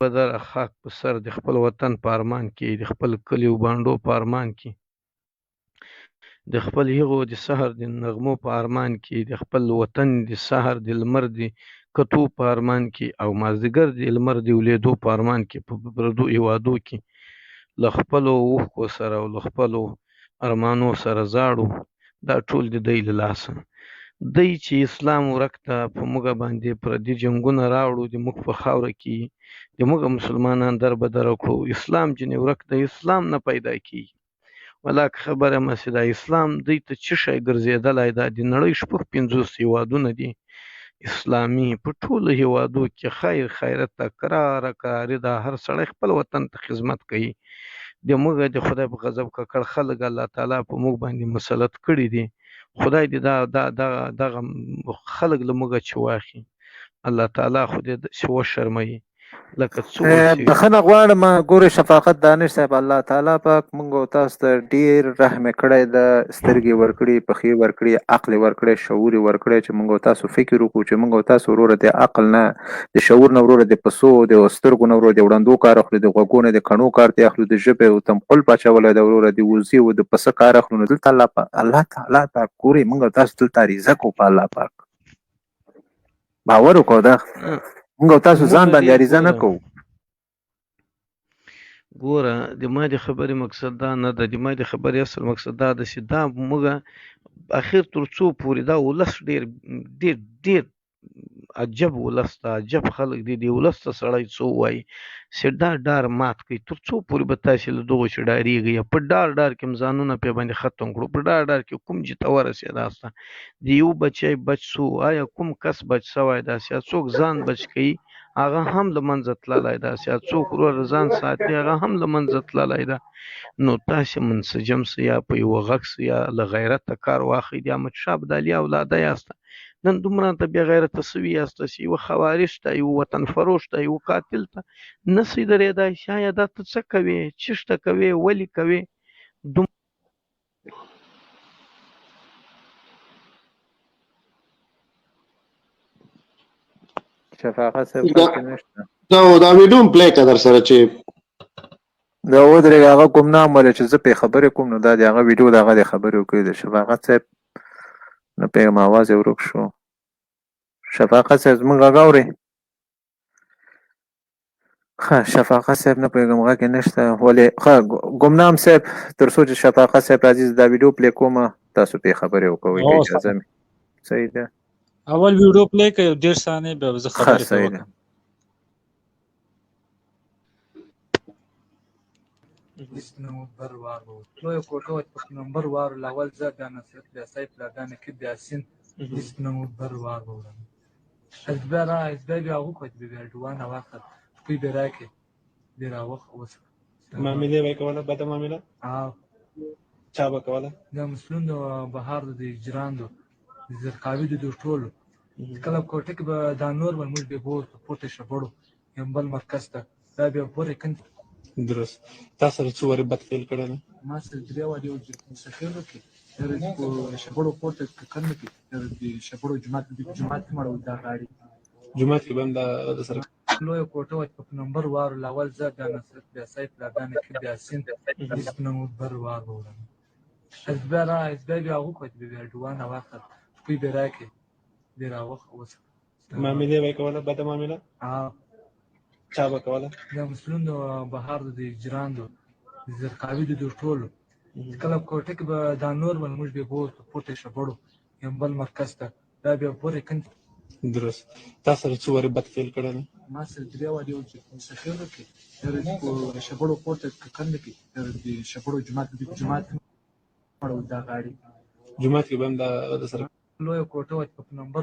بدره خاک په سر د خپل وطن په ارمان کې، د خپل کلیو بانډو په ارمان کې، د خپل هغو د سحر د نغمو په ارمان کې، د خپل وطن د سحر د لمر د کتو په ارمان کې، او مازدیګر د لمر د ولیدو په ارمان کې، په پردو هیوادو کې له خپلو اوښکو سره او له خپلو ارمانو سره زاړو. دا ټول د دی له لاسه. دی چې اسلام ورک ته په موږ باندې پردي جنګونه راوړو، د موږ په خاوره کې د موږ مسلمانان در بدره کړو. اسلام چې ورک د اسلام نه پیدا کیږي. ولاک خبره مې دا اسلام دی ته څه شی ګرځېدلی دا د نړۍ شپږ 50 هیوادونه دي اسلامي. په ټولو هیوادو کې خیر خیرت ته کراره دا هر سړی خپل وطن ته خدمت کوي. د موږ د خدای په غضب ککړ خلک الله تعالی په موږ باندې مسلط کړي دي. خدای دې دغه خلک له موږ چې واخلي. الله تعالی خو دې وشرموي لکه څو بخښنه غواړم ګورې شفاقت دانش صاحب، الله تعالی پاک موږ او تاسو ته ډېر رحم کړی د سترګې ورکړي، پښې ورکړي، عقل ورکړی، شعور ورکړی چې موږ او تاسو فکر وکړو چې موږ او تاسو وروره د عقل نه د شعور نه وروره د پسو د سترګو نه وروره د وړاندو کار اخلو، د غوږو نه د کڼو کار ته اخلو، د ژبې او تمقل پاچولی د وروره د وزې او د پسه کار اخلو. نو دلته الله تعالی پاک ګورې موږ او تاسو دلته عریضه کوو په الله پاک. باور وکړو دا موږ او تاسو ځان باندې عریضه نه کوو. ګوره د ما د خبرې مقصد دا نه ده، د ما د خبرې اصل مقصد دا ده چې دا موږ اخر تر څو پورې دا ولس ډېر ډېر ډېر عجب ولس ته عجب خلک دي. د ولس ته سړی څه وایي چې دا ډار مات کوي. تر څو پورې به تاسې له دغو چې ډارېږئ په ډار کې هم ځانونه پرې باندې ختم کړو. په ډار کې کوم چې ته ورسېداست د یو بچی بچ سو، آیا کوم کس بچ سوی داسې څوک ځان بچ کوي هغه هم له منځه تللی ده، څوک ورور ځان ساتي هغه هم له منځه تللی ده. نو تاسې منسجم سئ یا په یوه غږ سئ یا له غیرته کار واخلئ. د احمدشاه ابدالي اولاده یاست، نن دومره ته بې غیرته سوي یاست چې یوه خوارج ته، یوه وطن فروش ته، یوه قاتل ته نه سئ درېدی چې آیا دا ته څه کوې، چېرته کوې، ولې کوې. شفاقت صاحب نشته دا ویډیو هم پلی که در سره چې دا ودرېږه هغه کوم نه عمله چې زه پې خبرې کوم نو دا د هغه ویډیو د هغه د خبرې وکړي د شفاقت صاحب نه پوهېږم اواز یې ورک شو. شفاقت صاحب زموږ غږ اورئ؟ ښه شفاقت صاحب نه پوهېږم غږ یې نشته. ولې ښه ګمنام صاحب تر څو چې شفاقت صاحب راځي دا ویډیو پلی کومه تاسو پې خبرې وکوئ که اجازه مې. صحیح ده اول ویډیو پلی کړئ 1.5 ثانیې بیا زه خبرې صحیح ده. نومبر وار لوی کوټه وه په نومبر وار لاول زه بیا نصرت بیا سیف بیا نقیب بیا سین 20 نومبر وار بودم از بیا بیا وکړه بیا ډوانه واخد کوی بیا راکې بیا راوخ اوس معاملې به کوله بده معامله چا به کوله د مسلون د بهار د اجران د زرقاوي د ټولو کله کوټه کې به دا نور ول موږ به بوت پورته شپړو یمبل مرکز ته دا بیا پورې کند درست. تاسو سره څو وارې بد فعل کړی دی؟ ما سره درې وارې یو مسافر وکړي په شپړو پورته کند کې د شپړو جومات کې مړو دا غاړي جومات کې به هم د سره لویه کوټه وه په نومبر وار لاول زه بیا نصرت بیا سیف بیا نقیب بیا سین 20 نومبر وار بودم از بیا وکړه بیا ډوانه واخد کوی بیا راکې بیا راوخ اوس معاملې به کوله بده معامله چا به کوله د مسلون د بهار د اجران د زرقاوي د ټولو کله کوټه کې به دا نور ول موږ به بوت پورته شپړو یمبل مرکز ته دا بیا پورې کند درست. تاسو سره څو وارې بد فعل کړی دی؟ ما سره درې وارې یو مسافر وکړي په شپړو پورته کند کې د شپړو جومات مړو دا غاړي جومات کې به هم د سره لویه کوټه وه په نومبر